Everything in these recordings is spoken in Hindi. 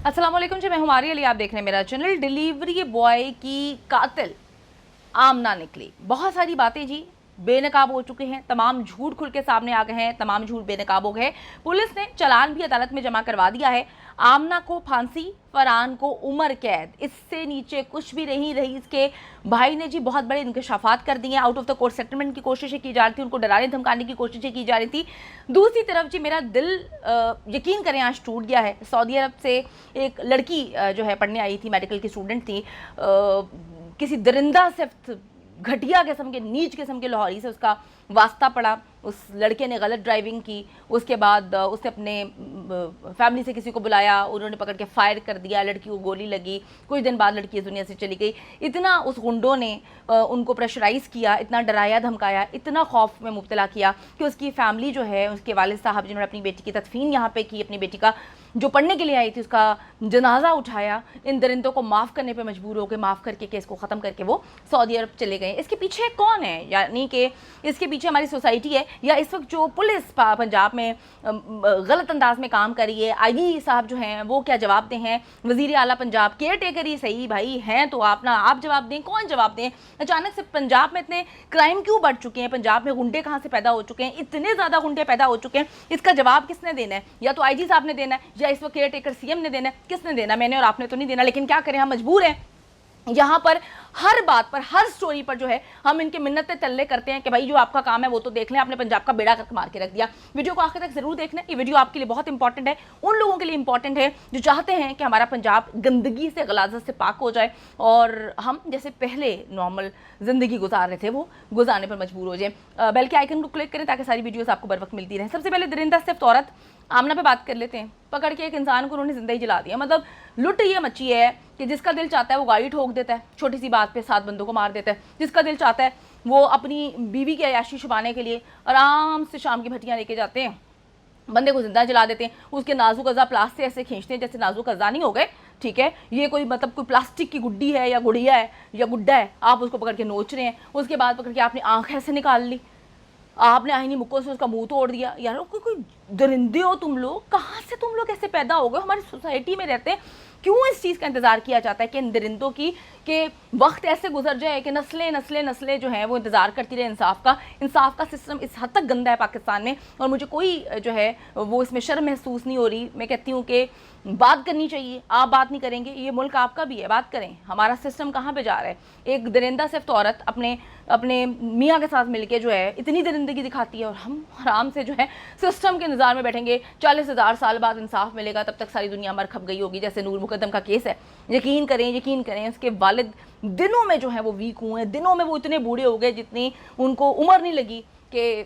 अस्सलाम वालेकुम जी, मैं हूं मारिया अली। आप देख रहे हैं मेरा चैनल। डिलीवरी बॉय की कातिल आमना निकली। बहुत सारी बातें जी बेनकाब हो चुके हैं, तमाम झूठ खुल के सामने आ गए हैं, तमाम झूठ बेनकाब हो गए। पुलिस ने चालान भी अदालत में जमा करवा दिया है। आमना को फांसी, फरहान को उम्र कैद, इससे नीचे कुछ भी नहीं रही। इसके भाई ने जी बहुत बड़े इंकशाफात कर दिए। Out of the court settlement की कोशिशें की जा रही थी, उनको डराने धमकाने की कोशिशें की जा रही थी। दूसरी तरफ जी मेरा दिल यकीन करें आज टूट गया है। सऊदी अरब से एक लड़की जो है पढ़ने आई थी, मेडिकल की स्टूडेंट थी। किसी दरिंदा सिफ्त घटिया किस्म के, नीच किस्म के लाहौरी से उसका वास्ता पड़ा। उस लड़के ने गलत ड्राइविंग की। उसके बाद उसने अपने फैमिली से किसी को बुलाया, उन्होंने पकड़ के फायर कर दिया, लड़की को गोली लगी। कुछ दिन बाद लड़की इस दुनिया से चली गई। इतना उस गुंडों ने उनको प्रेशराइज़ किया, इतना डराया धमकाया, इतना खौफ में मुब्तला किया कि उसकी फैमिली जो है, उसके वालिद साहब जिन्होंने अपनी बेटी की तदफीन यहाँ पे की, अपनी बेटी का जो पढ़ने के लिए आई थी उसका जनाजा उठाया, इन दरिंदों को माफ़ करने पे मजबूर हो गए। माफ़ करके केस को ख़त्म करके वो सऊदी अरब चले गए। इसके पीछे कौन है? यानी कि इसके पीछे हमारी सोसाइटी है, या इस वक्त जो पुलिस पंजाब में गलत अंदाज में काम कर रही है। आईजी साहब जो हैं वो क्या जवाब दें हैं? वज़ीर आला पंजाब केयर टेकर ही सही भाई हैं तो आप जवाब दें। कौन जवाब दें? अचानक से पंजाब में इतने क्राइम क्यों बढ़ चुके हैं? पंजाब में गुंडे कहाँ से पैदा हो चुके हैं? इतने ज़्यादा गुंडे पैदा हो चुके हैं, इसका जवाब किसने देना है? या तो आईजी साहब ने देना है, या इस वक्त केयर टेकर सीएम ने देना है। किसने देना? मैंने और आपने तो नहीं देना। लेकिन क्या करें, हम मजबूर हैं। यहाँ पर हर बात पर, हर स्टोरी पर जो है हम इनके मिन्नतें तल्ले करते हैं कि भाई जो आपका काम है वो तो देख लें। आपने पंजाब का बेड़ा करके मार के रख दिया। वीडियो को आखिर तक जरूर देखना। ये वीडियो आपके लिए बहुत इंपॉर्टेंट है, उन लोगों के लिए इंपॉर्टेंट है जो चाहते हैं कि हमारा पंजाब गंदगी से, गलाजत से पाक हो जाए और हम जैसे पहले नॉर्मल जिंदगी गुजार रहे थे वो गुजारने पर मजबूर हो जाए। बेल के आइकन को क्लिक करें ताकि सारी वीडियोस आपको बर वक्त मिलती रहे। सबसे पहले दरिंदा सिर्फ औरत आमना पे बात कर लेते हैं। पकड़ के एक इंसान को उन्होंने जिंदा ही जला दिया। मतलब लुट ये मची है कि जिसका दिल चाहता है वो गाड़ी ठोक देता है, छोटी सी बात पे 7 बंदों को मार देता है। जिसका दिल चाहता है वो अपनी बीवी की अय्याशी छुपाने के लिए आराम से शाम की भट्टियाँ लेके जाते हैं, बंदे को जिंदा जला देते हैं। उसके नाजुक अज़ा प्लास्टिक से ऐसे खींचते हैं जैसे नाजुक अज़ा नहीं हो गए। ठीक है, ये कोई मतलब कोई प्लास्टिक की गुड्डी है या गुड़िया है या गुड्डा है, आप उसको पकड़ के नोच रहे हैं। उसके बाद पकड़ के आपने आँख ऐसे निकाल ली, आपने आईनी मुक्कों से उसका मुंह तोड़ दिया। यार कोई दरिंदे हो तुम लोग, कहाँ से तुम लोग ऐसे पैदा हो गए? हमारी सोसाइटी में रहते हैं, क्यों इस चीज़ का इंतज़ार किया जाता है कि इन दरिंदों की के वक्त ऐसे गुजर जाए कि नस्लें नस्लें नस्लें जो हैं वो इंतज़ार करती रहे इंसाफ का। इंसाफ का सिस्टम इस हद तक गंदा है पाकिस्तान में, और मुझे कोई जो है वो इसमें शर्म महसूस नहीं हो रही। मैं कहती हूँ कि बात करनी चाहिए। आप बात नहीं करेंगे, ये मुल्क आपका भी है, बात करें। हमारा सिस्टम कहाँ पे जा रहा है? एक दरिंदा सिर्फ औरत अपने अपने मियाँ के साथ मिलके जो है इतनी दरिंदगी दिखाती है, और हम आराम से जो है सिस्टम के इंतजार में बैठेंगे। 40,000 साल बाद इंसाफ मिलेगा, तब तक सारी दुनिया मर खप गई होगी, जैसे नूर मुकद्दम का केस है। यकीन करें उसके वालिद दिनों में जो है वो वीक हुए हैं। दिनों में वो इतने बूढ़े हो गए जितनी उनको उम्र नहीं लगी कि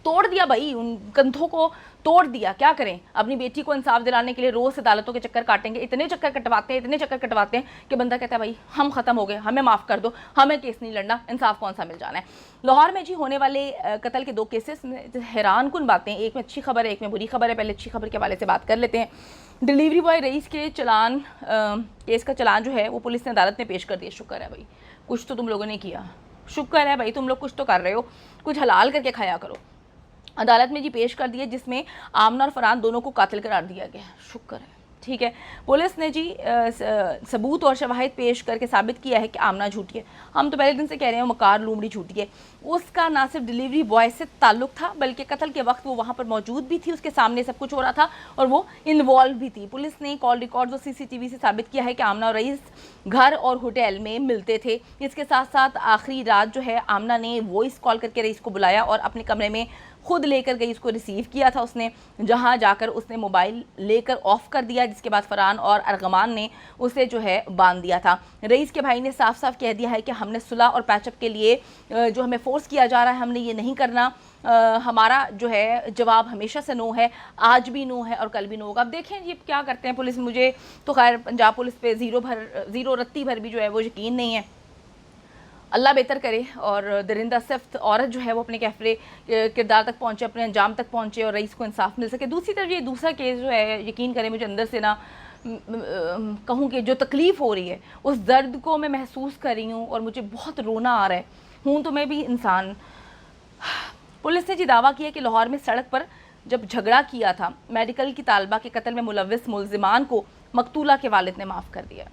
तोड़ दिया भाई, उन कंधों को तोड़ दिया। क्या करें? अपनी बेटी को इंसाफ दिलाने के लिए रोज़ अदालतों के चक्कर काटेंगे। इतने चक्कर कटवाते हैं कि बंदा कहता है भाई हम ख़त्म हो गए, हमें माफ़ कर दो, हमें केस नहीं लड़ना, इंसाफ कौन सा मिल जाना है। लाहौर में जी होने वाले कत्ल के 2 केसेस में हैरान कुन बातें, एक में अच्छी खबर है, एक में बुरी खबर है। पहले अच्छी खबर के हवाले से बात कर लेते हैं। डिलीवरी बॉय रईस के चालान, केस का चालान जो है वो पुलिस ने अदालत में पेश कर दिया। शुक्र है भाई, कुछ तो तुम लोगों ने किया। शुक्र है भाई, तुम लोग कुछ तो कर रहे हो, कुछ हलाल करके खाया करो। अदालत में जी पेश कर दिए, जिसमें आमना और फरहान दोनों को कातिल करार दिया गया। शुक्र है। ठीक है, पुलिस ने जी सबूत और शवाहिद पेश करके साबित किया है कि आमना झूठी है। हम तो पहले दिन से कह रहे हैं मकार लूमड़ी झूठी है। उसका ना सिर्फ डिलीवरी बॉय से ताल्लुक था, बल्कि कत्ल के वक्त वो वहाँ पर मौजूद भी थी, उसके सामने सब कुछ हो रहा था और वो इन्वॉल्व भी थी। पुलिस ने कॉल रिकॉर्ड्स और सीसीटीवी से साबित किया है कि आमना और रईस घर और होटल में मिलते थे। इसके साथ साथ आखिरी रात जो है आमना ने वॉइस कॉल करके रईस को बुलाया और अपने कमरे में खुद लेकर गई, उसको रिसीव किया था उसने, जहां जाकर उसने मोबाइल लेकर ऑफ कर दिया, जिसके बाद फरहान और अरगमान ने उसे जो है बांध दिया था। रईस के भाई ने साफ साफ कह दिया है कि हमने सुलह और पैचअप के लिए जो हमें फोर्स किया जा रहा है, हमने ये नहीं करना। हमारा जो है जवाब हमेशा से नो है, आज भी नो है और कल भी नो होगा। अब देखें ये क्या करते हैं पुलिस। मुझे तो खैर पंजाब पुलिस पे ज़ीरो रत्ती भर भी जो है वो यकीन नहीं है। अल्लाह बेहतर करे और दरिंदा सिफ्त औरत जो है वो अपने कैफरे किरदार तक पहुँचे, अपने अंजाम तक पहुँचे और रईस को इंसाफ मिल सके। दूसरी तरफ ये दूसरा केस जो है, यकीन करें मुझे अंदर से ना कहूँ कि जो तकलीफ़ हो रही है उस दर्द को मैं महसूस कर रही हूँ और मुझे बहुत रोना आ रहा है। हूँ तो मैं भी इंसान। पुलिस ने जी दावा किया कि लाहौर में सड़क पर जब झगड़ा किया था, मेडिकल की तालबा के कत्ल में मुलव्विस मुल्जिमान को मकतूला के वालिद ने माफ़ कर दिया।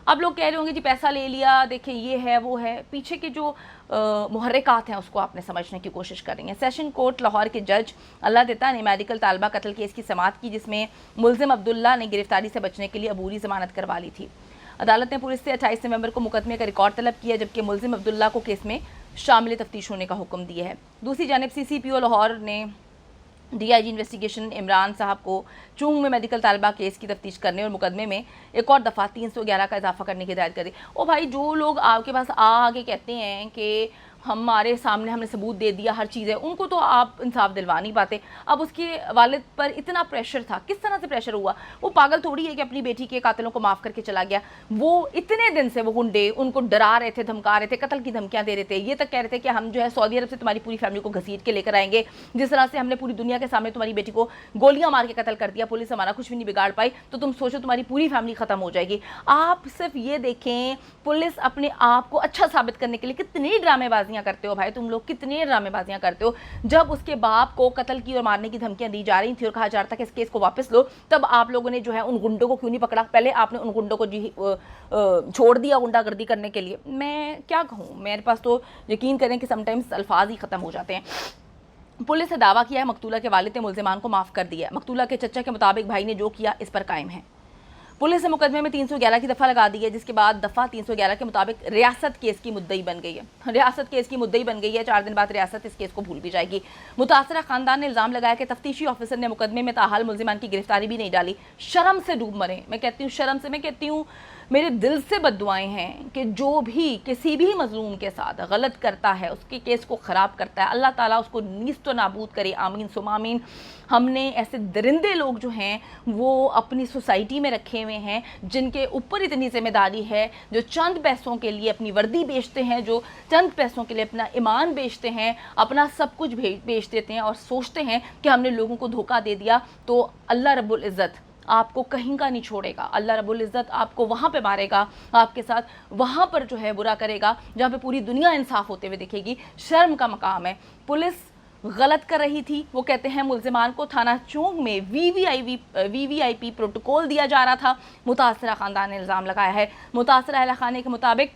अब लोग कह रहे होंगे जी पैसा ले लिया, देखिए ये है वो है, पीछे के जो मुहर्रिकात हैं उसको आपने समझने की कोशिश कर रही हैं। सेशन कोर्ट लाहौर के जज अल्लाह देता ने मेडिकल तालबा कत्ल केस की समाअत की, जिसमें मुल्जिम अब्दुल्ला ने गिरफ्तारी से बचने के लिए अबूरी जमानत करवा ली थी। अदालत ने पुलिस से 28 नवंबर को मुकदमे का रिकॉर्ड तलब किया, जबकि मुल्जिम अब्दुल्ला को केस में शामिल तफ्तीश होने का हुक्म दिया है। दूसरी जानिब CCPO लाहौर ने DIG इन्वेस्टिगेशन इमरान साहब को चूंग में मेडिकल तालबा केस की तफ्तीश करने और मुकदमे में एक और दफ़ा 311 का इजाफा करने की हिदायत कर दी। ओ भाई, जो लोग आपके पास आके कहते हैं कि हमारे सामने हमने सबूत दे दिया, हर चीज़ है, उनको तो आप इंसाफ दिलवा नहीं पाते। अब उसके वालिद पर इतना प्रेशर था, किस तरह से प्रेशर हुआ? वो पागल थोड़ी है कि अपनी बेटी के कातिलों को माफ़ करके चला गया। वो इतने दिन से वो गुंडे उनको डरा रहे थे, धमका रहे थे, कत्ल की धमकियाँ दे रहे थे, ये तक कह रहे थे कि हम जो है सऊदी अरब से तुम्हारी पूरी फैमिली को घसीट के लेकर आएंगे, जिस तरह से हमने पूरी दुनिया के सामने तुम्हारी बेटी को गोलियां मार के कत्ल कर दिया, पुलिस हमारा कुछ भी नहीं बिगाड़ पाई, तो तुम सोचो तुम्हारी पूरी फैमिली ख़त्म हो जाएगी। आप सिर्फ ये देखें, पुलिस अपने आप को अच्छा साबित करने के लिए कितनी ड्रामेबाजियाँ करते हो भाई, तुम लोग कितनी ड्रामेबाजियां करते हो। जब उसके बाप को कत्ल की और मारने की धमकियां दी जा रही थी और कहा जा रहा था कि इस केस को वापस लो, तब आप लोगों ने जो है उन गुंडों को क्यों नहीं पकड़ा? पहले आपने उन गुंडों को छोड़ दिया गुंडागर्दी करने के लिए। मैं क्या कहूँ, मेरे पास तो यकीन करें कि समटाइम्स अल्फाज ही ख़त्म हो जाते हैं। पुलिस ने दावा किया है मकतूला के वालिद ने मुल्जिमान को माफ़ कर दिया। मकतूला के चचा के मुताबिक भाई ने जो किया इस पर कायम है। पुलिस ने मुकदमे में 311 की दफ़ा लगा दी है, जिसके बाद दफ़ा 311 के मुताबिक रियासत केस की मुद्दई बन गई है। रियासत केस की मुद्दई बन गई है। 4 दिन बाद रियासत इस केस को भूल भी जाएगी। मुतासरा खानदान ने इल्ज़ाम लगाया कि तफ्तीशी ऑफिसर ने मुकदमे में ताहाल मुल्जिमान की गिरफ्तारी भी नहीं डाली। शर्म से डूब मरे। मैं कहती हूँ शर्म से, मैं कहती हूँ मेरे दिल से बद्दुआएं हैं कि जो भी किसी भी मजलूम के साथ गलत करता है, उसके केस को ख़राब करता है, अल्लाह ताला उसको नीस्त व नाबूद करे, आमीन सुम आमीन। हमने ऐसे दरिंदे लोग जो हैं वो अपनी सोसाइटी में रखे हुए हैं, जिनके ऊपर इतनी जिम्मेदारी है, जो चंद पैसों के लिए अपनी वर्दी बेचते हैं, जो चंद पैसों के लिए अपना ईमान बेचते हैं, अपना सब कुछ बेच देते हैं और सोचते हैं कि हमने लोगों को धोखा दे दिया तो अल्लाह रब्बुल इज़्ज़त आपको कहीं का नहीं छोड़ेगा। अल्लाह रब्बुल इज़्ज़त आपको वहाँ पे मारेगा, आपके साथ वहाँ पर जो है बुरा करेगा, जहाँ पे पूरी दुनिया इंसाफ होते हुए देखेगी। शर्म का मकाम है। पुलिस गलत कर रही थी। वो कहते हैं मुल्जिमान को थाना चौंक में VVIP प्रोटोकॉल दिया जा रहा था। मुतासरा ख़ानदान ने इल्ज़ाम लगाया है। मुतासरा अहल खाने के मुताबिक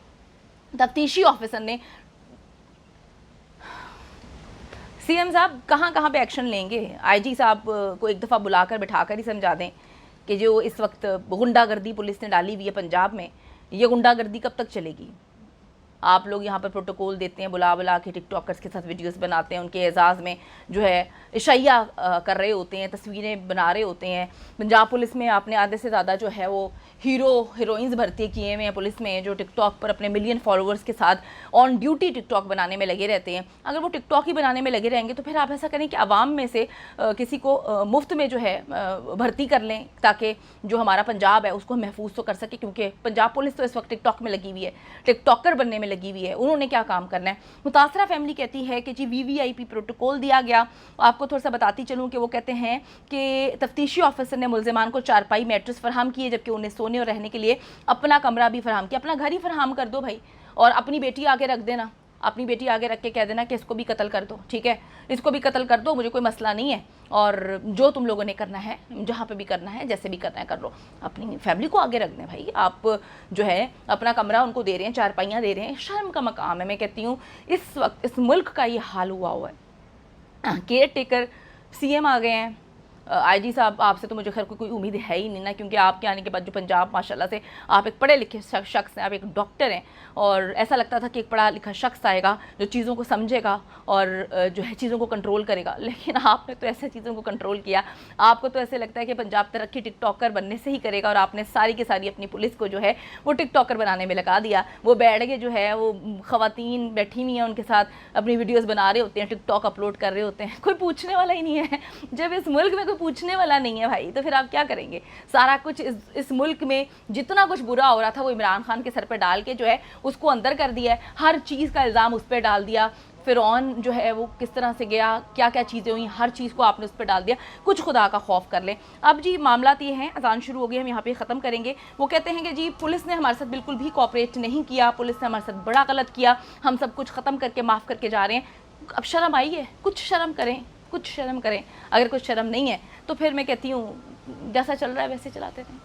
तफ्तीशी ऑफिसर ने CM साहब कहाँ कहाँ पे एक्शन लेंगे? IG साहब को एक दफ़ा बुलाकर बिठाकर ही समझा दें कि जो इस वक्त गुंडागर्दी पुलिस ने डाली हुई है पंजाब में, ये गुंडागर्दी कब तक चलेगी? आप लोग यहाँ पर प्रोटोकॉल देते हैं, बुला के टिकटॉकर्स के साथ वीडियोस बनाते हैं, उनके एजाज़ में जो है इशाइया कर रहे होते हैं, तस्वीरें बना रहे होते हैं। पंजाब पुलिस में आपने आधे से ज़्यादा जो है वो हीरोइंस भर्ती किए हुए हैं पुलिस में, जो टिकटॉक पर अपने मिलियन फॉलोअर्स के साथ ऑन ड्यूटी टिकटॉक बनाने में लगे रहते हैं। अगर वो टिकटॉक ही बनाने में लगे रहेंगे तो फिर आप ऐसा करें कि आवाम में से किसी को मुफ्त में जो है भर्ती कर लें, ताकि जो हमारा पंजाब है उसको महफूज तो कर सके, क्योंकि पंजाब पुलिस तो इस वक्त टिकटॉक में लगी हुई है, टिकटॉकर बनने में लगी हुई है। उन्होंने क्या काम करना है? मुतासरा फैमिली कहती है कि जी VVIP प्रोटोकॉल दिया गया। आपको थोड़ा सा बताती चलूँ कि वो कहते हैं कि तफ्तीशी ऑफिसर ने मुल्जिमान को चारपाई मैट्रेस फराहम किए, जबकि उन्हें सोने और रहने के लिए अपना कमरा भी फराहम किया। अपना घर ही फराहम कर दो भाई, और अपनी बेटी आगे रख देना, अपनी बेटी आगे रख के कह देना कि इसको भी कत्ल कर दो, ठीक है, इसको भी कत्ल कर दो, मुझे कोई मसला नहीं है, और जो तुम लोगों ने करना है, जहाँ पे भी करना है, जैसे भी करना है कर लो। अपनी फैमिली को आगे रख दें भाई। आप जो है अपना कमरा उनको दे रहे हैं, चारपाइयाँ दे रहे हैं, शर्म का मकाम है। मैं कहती हूँ इस वक्त इस मुल्क का ये हाल हुआ है। केयर टेकर CM आ गए हैं। IG साहब आपसे तो मुझे खैर कोई उम्मीद है ही नहीं ना, क्योंकि आपके आने के बाद जो पंजाब माशाल्लाह से आप एक पढ़े लिखे शख्स हैं, आप एक डॉक्टर हैं, और ऐसा लगता था कि एक पढ़ा लिखा शख्स आएगा जो चीज़ों को समझेगा और जो है चीज़ों को कंट्रोल करेगा, लेकिन आपने तो ऐसे चीज़ों को कंट्रोल किया। आपको तो ऐसे लगता है कि पंजाब तरक्की टिकटॉकर बनने से ही करेगा, और आपने सारी की सारी अपनी पुलिस को जो है वो टिकटॉकर बनाने में लगा दिया। वो बैठ के जो है वो ख़वातीन बैठी हुई हैं, उनके साथ अपनी वीडियोज़ बना रहे होते हैं, टिकटॉक अपलोड कर रहे होते हैं। कोई पूछने वाला ही नहीं है। जब इस मुल्क में पूछने वाला नहीं है भाई, तो फिर आप क्या करेंगे? सारा कुछ इस मुल्क में जितना कुछ बुरा हो रहा था वो इमरान खान के सर पे डाल के जो है उसको अंदर कर दिया है। हर चीज़ का इल्ज़ाम उस पर डाल दिया। फ़िरौन जो है वो किस तरह से गया, क्या क्या चीज़ें हुई, हर चीज़ को आपने उस पर डाल दिया। कुछ खुदा का खौफ कर लें। अब जी मामलात ये हैं, अजान शुरू हो गई, हम यहाँ पे ख़त्म करेंगे। वो कहते हैं कि जी पुलिस ने हमारे साथ बिल्कुल भी कोऑपरेट नहीं किया, पुलिस ने हमारे साथ बड़ा गलत किया, हम सब कुछ ख़त्म करके माफ़ करके जा रहे हैं। अब शर्म आई है, कुछ शर्म करें। कुछ शर्म करें। अगर कुछ शर्म नहीं है तो फिर मैं कहती हूँ जैसा चल रहा है वैसे चलाते रहें।